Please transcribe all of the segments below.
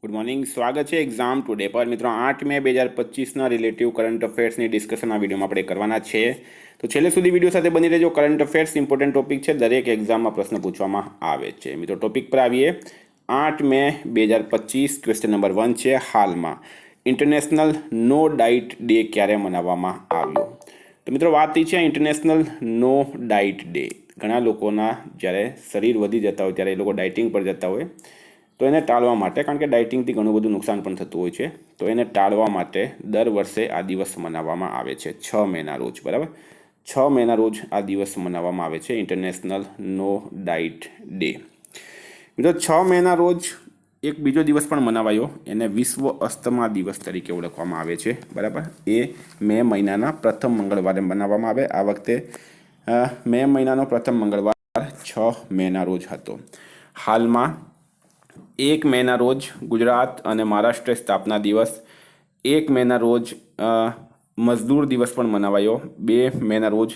Good morning, સ્વાગત છે exam today પર. મિત્રો 8 મે 2025ના રિલેટિવ કરંટ અફેર્સની ડિસ્કશન આ વિડીયોમાં આપણે કરવાના છે. તો છેલ્લે સુધી વિડીયો સાથે બની રહેજો. કરંટ અફેર્સ ઇમ્પોર્ટન્ટ ટોપિક છે, દરેક એક્ઝામમાં પ્રશ્ન પૂછવામાં આવે છે. મિત્રો ટોપિક પર આવીએ. 8 મે 2025 ક્વેશ્ચન નંબર 1 છે. હાલમાં ઇન્ટરનેશનલ નો ડાઇટ ડે ક્યારે મનાવવામાં આવ્યો? તો મિત્રો વાત એ છે ઇન્ટરનેશનલ નો ડાઇટ ડે. ઘણા લોકોના જ્યારે શરીર વધી જતા હોય ત્યારે એ લોકો ડાયટિંગ પર જતા હોય, તો એને ટાળવા માટે, કારણ કે ડાયટિંગથી ઘણું બધું નુકસાન પણ થતું હોય છે, તો એને ટાળવા માટે દર વર્ષે આ દિવસ મનાવવામાં આવે છે 6 મેના રોજ. બરાબર, 6 મેના રોજ આ દિવસ મનાવવામાં આવે છે, ઇન્ટરનેશનલ નો ડાઇટ ડે. મિત્રો 6 મેના રોજ એક બીજો દિવસ પણ મનાવાયો, એને વિશ્વ અસ્થમા દિવસ તરીકે ઓળખવામાં આવે છે. બરાબર, એ મે મહિનાના પ્રથમ મંગળવારે મનાવવામાં આવે. આ વખતે મે મહિનાનો પ્રથમ મંગળવાર 6 મેના રોજ હતો. હાલમાં 1 મેના રોજ ગુજરાત અને મહારાષ્ટ્ર સ્થાપના દિવસ, 1 મેના રોજ મજદૂર દિવસ પણ મનાવાયો, 2 મેના રોજ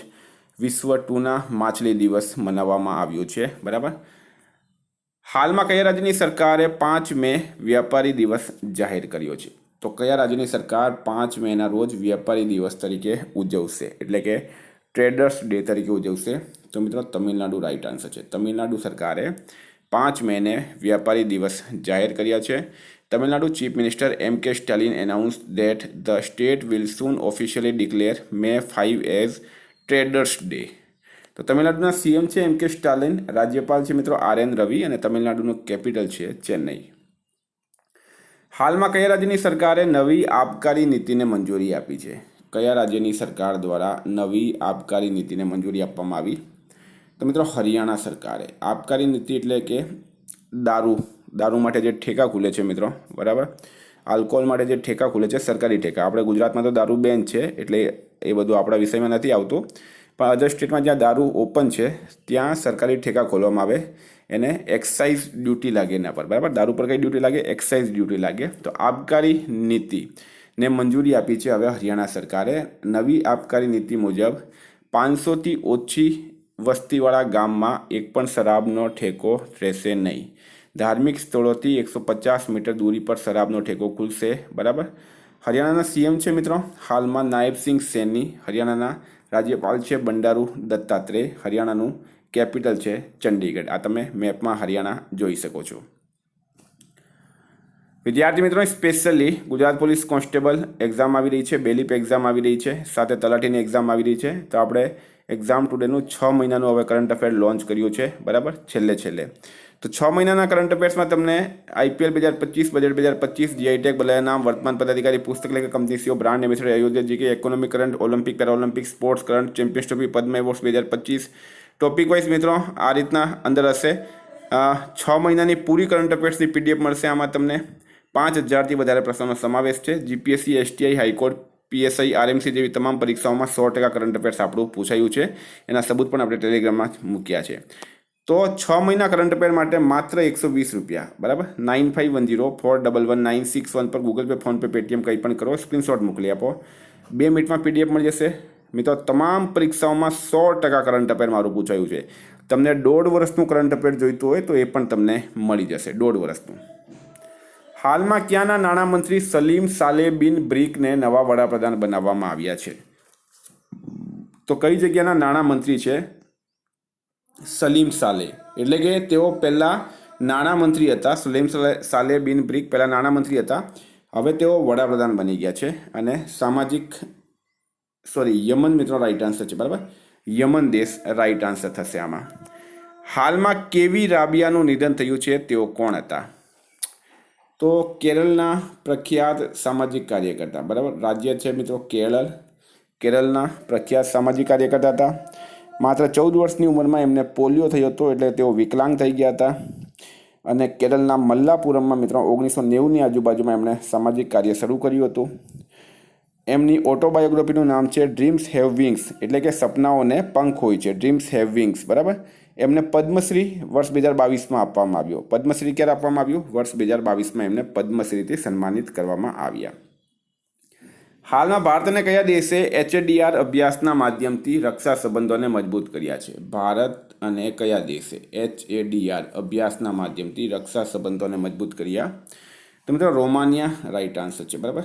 વિશ્વ ટૂના માછલી દિવસ મનાવવામાં આવ્યો છે. બરાબર, હાલમાં કયા રાજ્યની સરકારે 5 મે વ્યાપારી દિવસ જાહેર કર્યો છે? તો કયા રાજ્યની સરકાર 5 મેના રોજ વ્યાપારી દિવસ તરીકે ઉજવશે, એટલે કે ટ્રેડર્સ ડે તરીકે ઉજવશે? તો મિત્રો તમિલનાડુ રાઈટ આન્સર છે. તમિલનાડુ સરકારે 5 મેને વ્યાપારી દિવસ જાહેર કર્યા છે. Tamil Nadu chief minister M.K. Stalin announced that the state will soon officially declare May 5 as Traders Day. તો તમિલનાડુના સીએમ છે M.K. સ્ટાલિન, રાજ્યપાલ છે મિત્રો R.N. રવિ અને તમિલનાડુનું કેપિટલ છે ચેન્નઈ. હાલમાં કયા રાજ્યની સરકારે નવી આબકારી નીતિને મંજૂરી આપી છે? કયા રાજ્યની સરકાર દ્વારા નવી આબકારી નીતિને મંજૂરી આપવામાં આવી? તો મિત્રો હરિયાણા સરકારે. આબકારી નીતિ એટલે કે દારૂ માટે જે ઠેકા ખુલે છે મિત્રો, બરાબર, આલ્કોહોલ માટે જે ઠેકા ખુલે છે, સરકારી ઠેકા. આપણે ગુજરાતમાં તો દારૂ બેન છે, એટલે એ બધું આપણા વિષયમાં નથી આવતું, પણ અધર સ્ટેટમાં જ્યાં દારૂ ઓપન છે ત્યાં સરકારી ઠેકા ખોલવામાં આવે, એને એક્સાઇઝ ડ્યુટી લાગે એના પર. બરાબર, દારૂ પર કઈ ડ્યુટી લાગે? એક્સાઇઝ ડ્યુટી લાગે. તો આબકારી નીતિને મંજૂરી આપી છે હવે હરિયાણા સરકારે. નવી આબકારી નીતિ મુજબ 500થી ઓછી વસ્તીવાળા ગામમાં એક પણ શરાબનો ઠેકો રહેશે નહીં. ધાર્મિક સ્થળોથી 150 મીટર દૂરી પર શરાબનો ઠેકો ખુલશે. બરાબર, હરિયાણાના સીએમ છે મિત્રો હાલમાં નાયબ સિંહ સૈની, હરિયાણાના રાજ્યપાલ છે બંડારુ દત્તાત્રેય, હરિયાણાનું કેપિટલ છે ચંડીગઢ. આ તમે મેપમાં હરિયાણા જોઈ શકો છો. વિદ્યાર્થી મિત્રો, specially Gujarat police constable exam આવી રહી છે, બેલીપ એક્ઝામ આવી રહી છે, સાથે તલાટીની એક્ઝામ આવી રહી છે. તો આપણે એક્ઝામ ટુડેનું 6 મહિનાનું હવે કરંટ અફેર લોન્ચ કર્યું છે. બરાબર, છેલ્લે તો 6 મહિનાના કરંટ અફેર્સમાં તમને IPL 2025, બજેટ 2025, GI-ટેગ, બદલાયા નામ, વર્તમાન પદાધિકારી, પુસ્તક લેખક, company CEO, brand ambassador, Ayodhya GK, economic current, olympic, paralympic, sports current, champions trophy, Padma awards 2025. Topic wise મિત્રો આ રીતના અંદર હશે. 6 મહિનાની પૂરી કરંટ અફેર્સની PDF મળશે. આમાં તમને 5000થી વધારે પ્રશ્નોનો સમાવેશ છે. GPSC, STI, high court, PSI, RMC જેવી તમામ પરીક્ષાઓમાં 100% કરંટ અફેર્સ આપણું પૂછાયું છે. એના સબૂત પણ આપણે ટેલિગ્રામમાં મૂક્યા છે. તો 6 મહિના કરંટ અફેર માટે માત્ર 120 રૂપિયા. બરાબર, 9510411961 પર ગૂગલ પે, ફોનપે, પેટીએમ કંઈ પણ કરો, સ્ક્રીનશોટ મોકલી આપો. 2 મિનિટમાં PDF મળી જશે. મિત્રો તમામ પરીક્ષાઓમાં 100% કરંટ અફેર મારું પૂછાયું છે. તમને 1.5 વર્ષનું કરંટ અફેર જોઈતું હોય તો એ પણ તમને મળી જશે, 1.5 વર્ષનું. હાલમાં ક્યાંના નાણામંત્રી સલીમ સાલેહ બિન બ્રિકને નવા વડાપ્રધાન બનાવવામાં આવ્યા છે? તો કઈ જગ્યાના નાણામંત્રી છે સલીમ સાલેહ? એટલે કે તેઓ પહેલાં નાણામંત્રી હતા. સલીમ સાલેહ બિન બ્રિક પહેલાં નાણામંત્રી હતા, હવે તેઓ વડાપ્રધાન બની ગયા છે. અને યમન મિત્રો રાઈટ આન્સર છે. બરાબર, યમન દેશ રાઈટ આન્સર થશે આમાં. હાલમાં કેવી રાબિયાનું નિધન થયું છે, તેઓ કોણ હતા? તો કેરળના પ્રખ્યાત સામાજિક કાર્યકર્તા. બરાબર, રાજ્ય છે મિત્રો કેરળના પ્રખ્યાત સામાજિક કાર્યકર્તા હતા. માત્ર 14 વર્ષની ઉંમરમાં એમને પોલિયો થયો હતો, એટલે તેઓ વિકલાંગ થઈ ગયા હતા. અને કેરળના મલ્લાપુરમમાં મિત્રો 1990ની આજુબાજુમાં એમણે સામાજિક કાર્ય શરૂ કર્યું હતું. એમની ઓટોબાયોગ્રાફીનું નામ છે ડ્રીમ્સ હેવ વિંગ્સ, એટલે કે સપનાઓને પંખ હોય છે, ડ્રીમ્સ હેવ વિંગ્સ. બરાબર, એમને પદ્મશ્રી વર્ષ 2022માં આપવામાં આવ્યો. પદ્મશ્રી ક્યારે આપવામાં આવ્યું? વર્ષ 2022માં એમને પદ્મશ્રીથી સન્માનિત કરવામાં આવ્યા. હાલમાં ભારત અને કયા દેશે HADR અભ્યાસના માધ્યમથી રક્ષા સંબંધોને મજબૂત કર્યા છે? ભારત અને કયા દેશે HADR અભ્યાસના માધ્યમથી રક્ષા સંબંધોને મજબૂત કર્યા? તો મિત્રો રોમાનિયા રાઈટ આન્સર છે, બરાબર.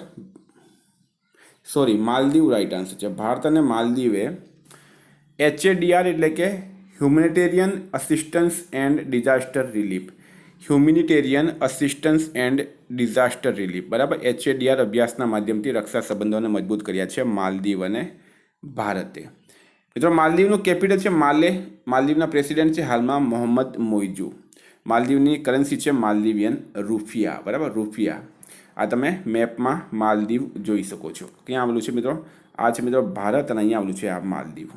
સોરી, માલદીવ રાઈટ આન્સર છે. ભારત અને માલદીવે HADR એટલે કે humanitarian assistance and disaster relief, humanitarian assistance and disaster relief, બરાબર, HADR અભ્યાસના માધ્યમથી રક્ષા સંબંધોને મજબૂત કર્યા છે માલદીવ અને ભારતે. મિત્રો માલદીવનું કેપિટલ છે માલે. માલદીવના પ્રેસિડેન્ટ છે હાલમાં મોહમ્મદ મોઇઝુ. માલદીવની કરન્સી છે માલદીવિયન રૂપિયા, બરાબર, રૂપિયા. આ તમે મેપમાં માલદીવ જોઈ શકો છો. ક્યાં આવેલું છે મિત્રો? આ છે મિત્રો ભારત અને અહીંયા આવેલું છે આ માલદીવ.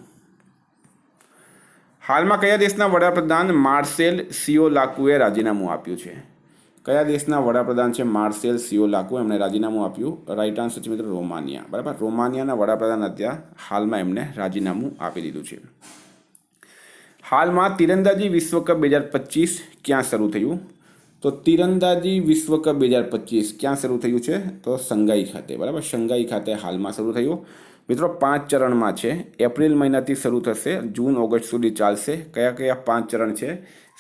હાલમાં કયા દેશના વડાપ્રધાન માર્સેલ સિયોલાકુએ રાજીનામું આપ્યું છે? કયા દેશના વડાપ્રધાન છે માર્સેલ સિયોલાકુ? એમણે રાજીનામું આપ્યું. રાઈટ આન્સર છે મિત્રો રોમાનિયા, બરાબર. રોમાનિયાના વડાપ્રધાન અત્યારે હાલમાં એમણે રાજીનામું આપી દીધું છે. હાલમાં તીરંદાજી વિશ્વકપ 2025 ક્યાં શરૂ થયું? તો તીરંદાજી વિશ્વકપ 2025 ક્યાં શરૂ થયું છે? તો શંઘાઈ ખાતે, બરાબર, શંઘાઈ ખાતે હાલમાં શરૂ થયું. મિત્રો 5 ચરણમાં છે. એપ્રિલ મહિનાથી શરૂ થશે, જૂન ઓગસ્ટ સુધી ચાલશે. કયા કયા 5 ચરણ છે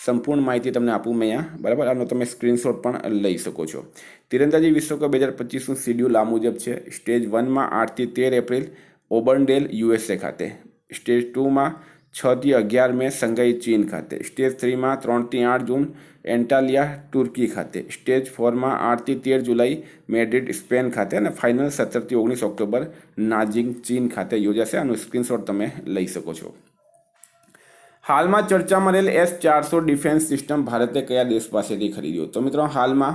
સંપૂર્ણ માહિતી તમને આપું મેં અહીંયા, બરાબર. આનો તમે સ્ક્રીનશોટ પણ લઈ શકો છો. તીરંદાજી વિશ્વકપ 2025નું શિડ્યુલ આ મુજબ છે. સ્ટેજ 1માં 8 થી 13 એપ્રિલ ઓબર્નડેલ USA ખાતે. સ્ટેજ 2માં 6 થી 11 મે શંઘાઈ ચીન ખાતે. સ્ટેજ 3માં 3 થી 8 જૂન એન્ટાલિયા તુર્કી ખાતે. સ્ટેજ 4માં 8 થી 13 જુલાઈ મેડ્રિડ સ્પેન ખાતે. અને ફાઇનલ 17 થી 19 ઓક્ટોબર નાજિંગ ચીન ખાતે યોજાશે. આનો સ્ક્રીનશોટ તમે લઈ શકો છો. હાલમાં ચર્ચામાં રહેલ S-400 ડિફેન્સ સિસ્ટમ ભારતે કયા દેશ પાસેથી ખરીદ્યો? તો મિત્રો હાલમાં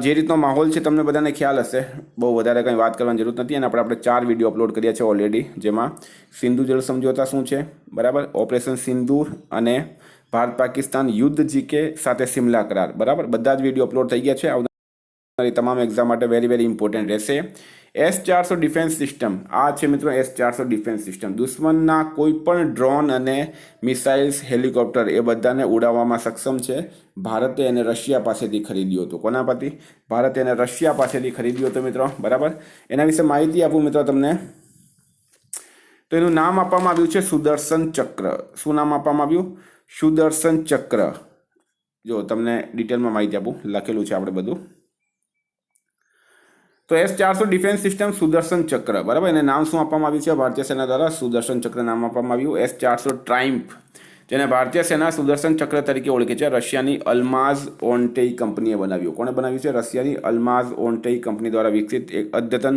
જે રીતનો માહોલ છે તમને બધાને ખ્યાલ હશે, બહુ વધારે કંઈ વાત કરવાની જરૂર નથી. અને આપણે 4 વિડીયો અપલોડ કર્યા છે ઓલરેડી, જેમાં સિંધુ જળ સમજોતા શું છે, બરાબર, ઓપરેશન સિંદૂર અને ભારત પાકિસ્તાન યુદ્ધ જીકે સાથે સિમલા કરાર, બરાબર, બધા જ વિડીયો અપલોડ થઈ ગયા છે. આવનારી તમામ એક્ઝામ માટે વેરી ઇમ્પોર્ટન્ટ રહેશે. S-400 ડિફેન્સ સિસ્ટમ, આ છે મિત્રો S-400 ડિફેન્સ સિસ્ટમ. દુશ્મનના કોઈ પણ ડ્રોન અને મિસાઇલ્સ, હેલિકોપ્ટર એ બધાને ઉડાવવામાં સક્ષમ છે. ભારતે એને રશિયા પાસેથી ખરીદ્યું હતું. કોના પાસેથી? ભારતે એને રશિયા પાસેથી ખરીદ્યું હતું મિત્રો, બરાબર. એના વિશે માહિતી આપું મિત્રો તમને. તો એનું નામ આપવામાં આવ્યું છે સુદર્શન ચક્ર. શું નામ આપવામાં આવ્યું? સુદર્શન ચક્ર. જો તમને ડિટેલમાં માહિતી આપું, લખેલું છે આપણે બધું. તો S-400 ડિફેન્સ સિસ્ટમ સુદર્શન ચક્ર, બરાબર, એને નામ શું આપવામાં આવ્યું છે ભારતીય સેના દ્વારા? સુદર્શન ચક્ર નામ આપવામાં આવ્યું. S-400 ટ્રાયમ્ફ, જેને ભારતીય સેના સુદર્શન ચક્ર તરીકે ઓળખે છે, રશિયાની અલ્માઝ ઓન્ટેઈ કંપનીએ બનાવ્યું. કોણે બનાવ્યું છે? રશિયાની અલ્માઝ ઓન્ટેઈ કંપની દ્વારા વિકસિત એક અદ્યતન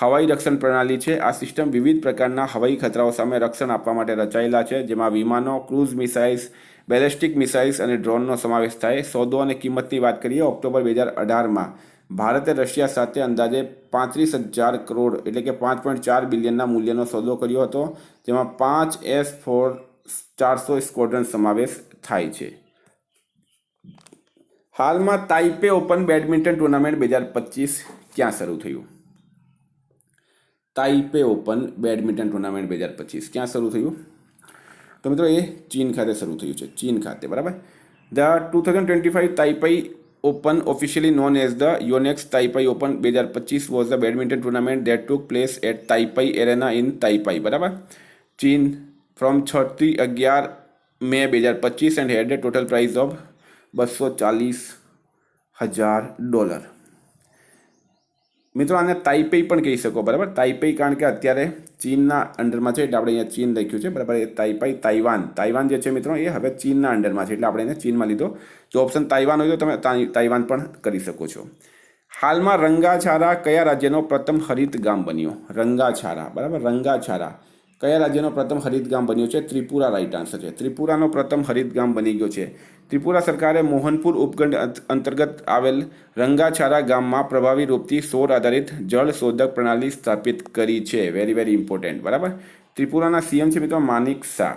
હવાઈ રક્ષણ પ્રણાલી છે. આ સિસ્ટમ વિવિધ પ્રકારના હવાઈ ખતરાઓ સામે રક્ષણ આપવા માટે રચાયેલા છે, જેમાં વિમાનો, ક્રૂઝ મિસાઇલ્સ, બેલેસ્ટિક મિસાઇલ્સ અને ડ્રોનનો સમાવેશ થાય. સોદો અને કિંમતની વાત કરીએ, ઓક્ટોબર 2018માં ભારતે રશિયા સાથે અંદાજે 35,000 કરોડ એટલે કે 5.4 બિલિયનના મૂલ્યનો સોદો કર્યો હતો, જેમાં 5 S-400 સ્ક્વોડ્રન સમાવેશ થાય છે. હાલમાં તાઇપે ઓપન બેડમિન્ટન ટુર્નામેન્ટ 2025 ક્યાં શરૂ થયું? તાઇપે ઓપન બેડમિન્ટન ટુર્નામેન્ટ 2025 ક્યાં શરૂ થયું? તો મિત્રો એ ચીન ખાતે શરૂ થયું છે, ચીન ખાતે, બરાબર. The 2025 Taipei Open, officially known as the Yonex Taipei Open 2025, was the badminton tournament that took place at Taipei Arena in Taipei, બરાબર, ચીન, from 6 થી 11 મે 2025 and had a total prize of $240,000. મિત્રો આને તાઇપેઈ પણ કહી શકો, બરાબર, તાઇપેઈ, કારણ કે અત્યારે ચીનના અંડરમાં છે એટલે આપણે અહીંયા ચીન લખ્યું છે, બરાબર. એ તાઇપેઈ, તાઇવાન જે છે મિત્રો એ હવે ચીનના અંડરમાં છે એટલે આપણે એને ચીનમાં લીધો. જો ઓપ્શન તાઇવાન હોય તો તમે તાઇવાન પણ કરી શકો છો. હાલમાં રંગાછારા કયા રાજ્યનો પ્રથમ હરિત ગામ બન્યો? રંગાછારા, બરાબર, રંગાછારા કયા રાજ્યનો પ્રથમ હરિત ગામ બન્યો છે? ત્રિપુરા રાઈટ આન્સર છે. ત્રિપુરાનો પ્રથમ હરિત ગામ બની ગયો છે. ત્રિપુરા સરકારે મોહનપુર ઉપખંડ અંતર્ગત આવેલ રંગાછારા ગામમાં પ્રભાવી રૂપથી સૌર આધારિત જળ શોધક પ્રણાલી સ્થાપિત કરી છે. વેરી ઇમ્પોર્ટન્ટ, બરાબર. ત્રિપુરાના સીએમ છે મિત્રો માનિક શાહ.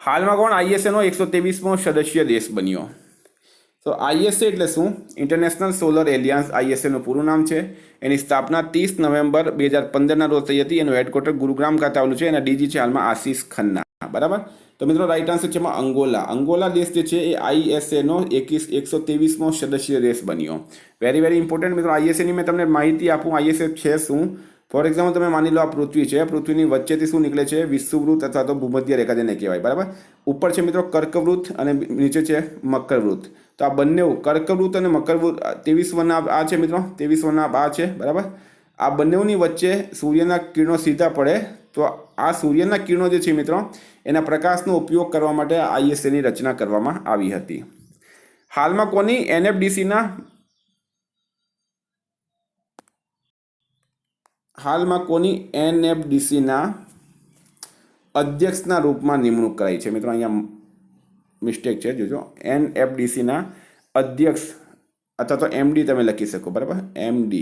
હાલમાં કોણ ISAનો 123મો સદસ્ય દેશ બન્યો? તો ISA એટલે શું? ઇન્ટરનેશનલ સોલર એલિયન્સ, ISAનું પૂરું નામ છે. એની સ્થાપના 30 નવેમ્બર 2015ના રોજ થઈ હતી. એનું હેડક્વાર્ટર ગુરુગ્રામ ખાતે આવેલું છે. એના ડીજી છે હાલમાં આશીષ ખન્ના, બરાબર. તો મિત્રો રાઈટ આન્સર છે એમાં અંગોલા. અંગોલા દેશ જે છે એ ISAનો 123મો સદસ્ય દેશ બન્યો. વેરી ઇમ્પોર્ટન્ટ મિત્રો. ISAની મેં તમને માહિતી આપું, ISA છે શું? ફોર એક્ઝામ્પલ તમે માની લો આ પૃથ્વી છે, પૃથ્વીની વચ્ચેથી શું નીકળે છે? વિષુવવૃત્ત અથવા તો ભૂમધ્ય રેખા જેને કહેવાય, બરાબર. ઉપર છે મિત્રો કર્કવૃત્ત અને નીચે છે મકરવૃત્ત. તો આ બંને કર્કવૃત અને મકરવૃત 23 વર્નાભ આ છે મિત્રો, 23 વર્નાભ આ છે બરાબર. આ બંનેની વચ્ચે સૂર્યના કિરણો સીધા પડે તો આ સૂર્યના કિરણો જે છે મિત્રો એના પ્રકાશનો ઉપયોગ કરવા માટે ISAની રચના કરવામાં આવી હતી. હાલમાં કોની NFDCના અધ્યક્ષના રૂપમાં નિમણૂક કરાઈ છે મિત્રો? અહીંયા મિસ્ટેક છે, જોજો. NFDCના અધ્યક્ષ અથવા તો MD તમે લખી શકો બરાબર, MD.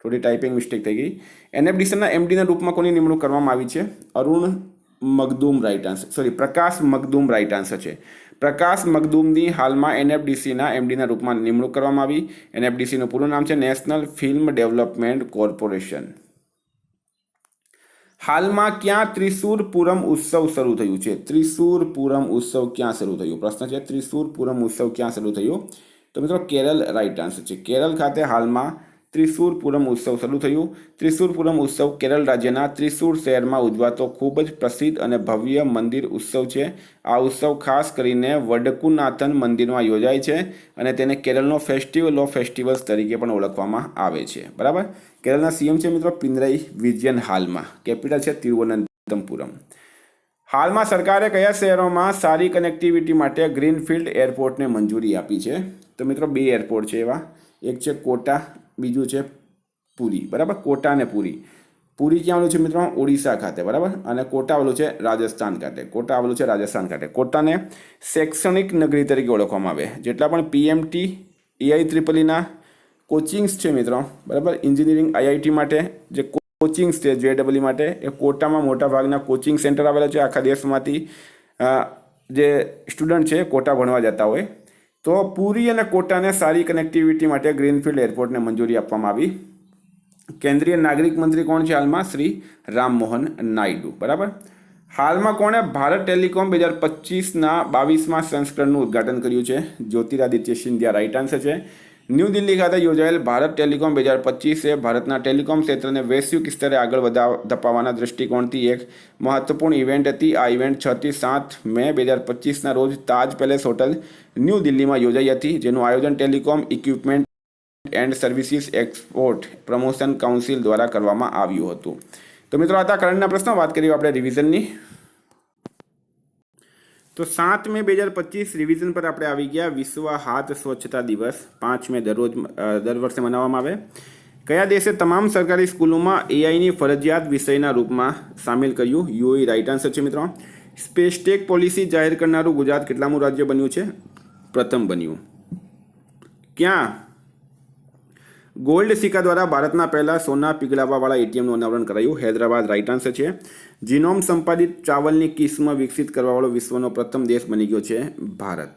થોડી ટાઈપિંગ મિસ્ટેક થઈ ગઈ. NFDCના MDના રૂપમાં કોની નિમણૂક કરવામાં આવી છે? પ્રકાશ મગદુમ રાઈટ આન્સર છે. પ્રકાશ મગદુમની હાલમાં NFDCના MDના રૂપમાં નિમણૂક કરવામાં આવી. NFDCનું પૂરું નામ છે નેશનલ ફિલ્મ ડેવલપમેન્ટ કોર્પોરેશન. હાલમાં ક્યાં ત્રિશુર પૂરમ ઉત્સવ શરૂ થયું છે? ત્રિશુર પૂરમ ઉત્સવ ક્યાં શરૂ થયું? પ્રશ્ન છે ત્રિશુર પૂરમ ઉત્સવ ક્યાં શરૂ થયું? તો મિત્રો કેરળ રાઈટ આન્સર છે. કેરળ ખાતે હાલમાં ત્રિશુર પૂરમ ઉત્સવ શરૂ થયું. ત્રિશુર પૂરમ ઉત્સવ કેરળ રાજ્યના ત્રિશુર શહેરમાં ઉજવાતો ખૂબ જ પ્રસિદ્ધ અને ભવ્ય મંદિર ઉત્સવ છે. આ ઉત્સવ ખાસ કરીને વડકુનાથન મંદિરમાં યોજાય છે અને તેને કેરળનો ફેસ્ટિવલ ઓફ ફેસ્ટિવલ્સ તરીકે પણ ઓળખવામાં આવે છે બરાબર. કેરળના CM છે મિત્રો પિનરાઈ વિજયન. હાલમાં કેપિટલ છે તિરુવનંતપુરમ. હાલમાં સરકારે કયા શહેરોમાં સારી કનેક્ટિવિટી માટે ગ્રીનફિલ્ડ એરપોર્ટને મંજૂરી આપી છે? તો મિત્રો 2 એરપોર્ટ છે એવા, એક છે કોટા, બીજું છે પુરી બરાબર. કોટા અને પુરી. પુરી ક્યાં આવેલું છે મિત્રો? ઓડિશા ખાતે બરાબર. અને કોટા આવેલું છે રાજસ્થાન ખાતે. કોટાને શૈક્ષણિક નગરી તરીકે ઓળખવામાં આવે. જેટલા પણ PMT AIEEEના કોચિંગ્સ છે મિત્રો બરાબર, એન્જિનિયરિંગ IIT માટે જે કોચિંગ્સ છે JEE માટે, એ કોટામાં મોટા ભાગના કોચિંગ સેન્ટર આવેલા છે. આખા દેશમાંથી જે સ્ટુડન્ટ છે કોટા ભણવા જતા હોય. તો પુરી અને કોટાને સારી કનેક્ટિવિટી માટે ગ્રીનફિલ્ડ એરપોર્ટને મંજૂરી આપવામાં આવી. કેન્દ્રીય નાગરિક મંત્રી કોણ છે હાલમાં? શ્રી રામમોહન નાયડુ બરાબર. હાલમાં કોણે ભારત ટેલિકોમ 2025ના 22મા સંસ્કરણનું ઉદ્ઘાટન કર્યું છે? જ્યોતિરાદિત્ય સિંધિયા રાઈટ આન્સર છે. ન્યૂ દિલ્હી ખાતે યોજાયેલ ભારત ટેલિકોમ 2025 એ ભારતના ટેલિકોમ ક્ષેત્રને વૈશ્વિક સ્તરે આગળ ધપાવવાના દૃષ્ટિકોણથી એક મહત્વપૂર્ણ ઇવેન્ટ હતી. આ ઇવેન્ટ 6 થી 7 મે 2025ના રોજ તાજ પેલેસ હોટલ ન્યૂ દિલ્હીમાં યોજાઈ હતી, જેનું આયોજન telecom equipment and services export promotion council દ્વારા કરવામાં આવ્યું હતું. તો મિત્રો આ કરંટના પ્રશ્નો. વાત કરીએ આપણે રિવિઝનની. તો 7 મે 2025 રિવિઝન પર આપણે આવી ગયા. વિશ્વ હાથ સ્વચ્છતા દિવસ 5 મે દર વર્ષે મનાવવામાં આવે. કયા દેશે તમામ સરકારી સ્કૂલોમાં AIની ફરજિયાત વિષયના રૂપમાં સામેલ કર્યું? UAE રાઈટ આન્સર છે મિત્રો. સ્પેસટેક પોલિસી જાહેર કરનારું ગુજરાત કેટલામું રાજ્ય બન્યું છે? પ્રથમ બન્યું. ક્યાં ગોલ્ડ સિક્કા દ્વારા ભારતના પહેલા સોના પીગળાવવાવાળા ATMનું અનાવરણ કરાયું? હૈદરાબાદ રાઈટ આન્સર છે. જીનોમ સંપાદિત ચાવલની કિસ્મ વિકસિત કરવાવાળો વિશ્વનો પ્રથમ દેશ બની ગયો છે ભારત.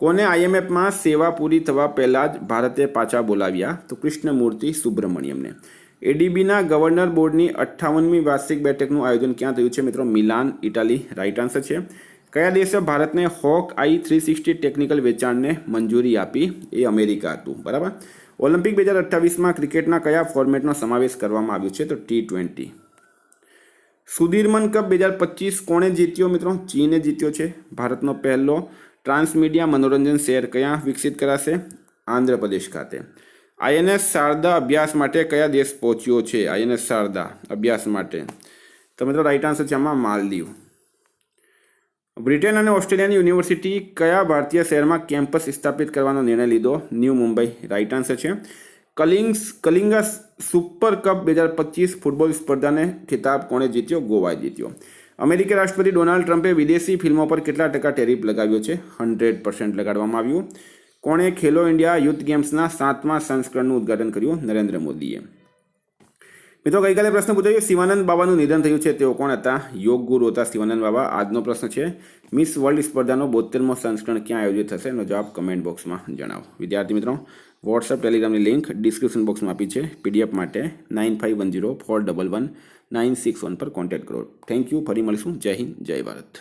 કોને IMFમાં સેવા પૂરી થવા પહેલાં જ ભારતે પાછા બોલાવ્યા? તો કૃષ્ણમૂર્તિ સુબ્રમણ્યમને. ADBના ગવર્નર બોર્ડની 58મી વાર્ષિક બેઠકનું આયોજન ક્યાં થયું છે મિત્રો? મિલાન ઇટાલી રાઈટ આન્સર છે. કયા દેશે ભારતને HawkEye 360 ટેકનિકલ વેચાણને મંજૂરી આપી? એ અમેરિકા હતું બરાબર. ઓલિમ્પિક 2028માં ક્રિકેટના કયા ફોર્મેટનો સમાવેશ કરવામાં આવ્યો છે? તો T20. સુધીરમન કપ 2025 કોણે જીત્યો મિત્રો? ચીને જીત્યો છે. ભારતનો પહેલો ટ્રાન્સમીડિયા મનોરંજન શહેર ક્યાં વિકસિત કરાશે? આંધ્રપ્રદેશ ખાતે. INS શારદા અભ્યાસ માટે કયા દેશ પહોંચ્યો છે? INS શારદા અભ્યાસ માટે તો મિત્રો રાઈટ આન્સર છે આમાં માલદીવ. બ્રિટન અને ઓસ્ટ્રેલિયાની યુનિવર્સિટી કયા ભારતીય શહેરમાં કેમ્પસ સ્થાપિત કરવાનો નિર્ણય લીધો? ન્યૂ મુંબઈ રાઈટ આન્સર છે. કલિંગા સુપર કપ 2025 ફૂટબોલ સ્પર્ધાને ખિતાબ કોણે જીત્યો? ગોવાએ જીત્યો. અમેરિકી રાષ્ટ્રપતિ ડોનાલ્ડ ટ્રમ્પે વિદેશી ફિલ્મો પર કેટલા ટકા ટેરિફ લગાવ્યો છે? 100% લગાડવામાં આવ્યું. કોણે ખેલો ઇન્ડિયા યુથ ગેમ્સના 7મા સંસ્કરણનું ઉદ્ઘાટન કર્યું? નરેન્દ્ર મોદીએ. મિત્રો ગઈકાલે પ્રશ્ન પૂછાયો શિવાનંદ બાબાનું નિધન થયું છે, તેઓ કોણ હતા? યોગ ગુરુ હતા શિવાનંદ બાબા. આજનો પ્રશ્ન છે મિસ વર્લ્ડ સ્પર્ધાનો 72મો સંસ્કરણ ક્યાં આયોજિત થશે? એનો જવાબ કમેન્ટ બોક્સમાં જણાવો. વિદ્યાર્થી મિત્રો વોટ્સઅપ ટેલિગ્રામની લિંક ડિસ્ક્રિપ્શન બોક્સમાં આપી છે. PDF માટે 9510411961 પર કોન્ટેક્ટ કરો. Thank you. ફરી મળીશું. જય હિન્દ, જય ભારત.